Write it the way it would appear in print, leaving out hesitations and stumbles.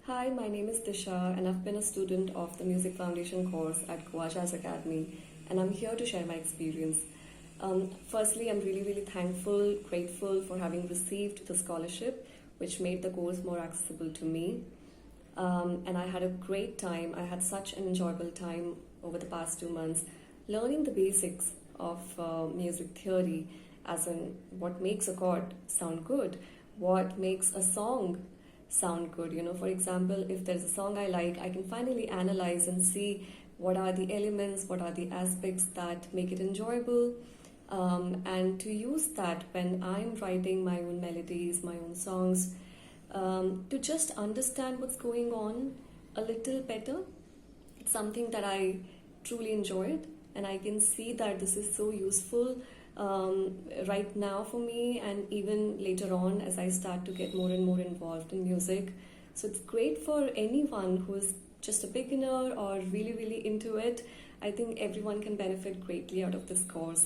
Hi, my name is Disha, and I've been a student of the Music Foundation course at Goa Jazz Academy, and I'm here to share my experience. Firstly, I'm really thankful, grateful for having received the scholarship, which made the course more accessible to me. And I had a great time. I had such an enjoyable time over the past 2 months learning the basics of music theory, as in what makes a chord sound good, what makes a song sound good. For example, if there's a song I like, I can finally analyze and see what are the elements, what are the aspects that make it enjoyable, and to use that when I'm writing my own melodies, my own songs, to just understand what's going on a little better. It's something that I truly enjoyed, and I can see that this is so useful right now for me, and even later on as I start to get more and more involved in music. So it's great for anyone who is just a beginner or really into it. I think everyone can benefit greatly out of this course.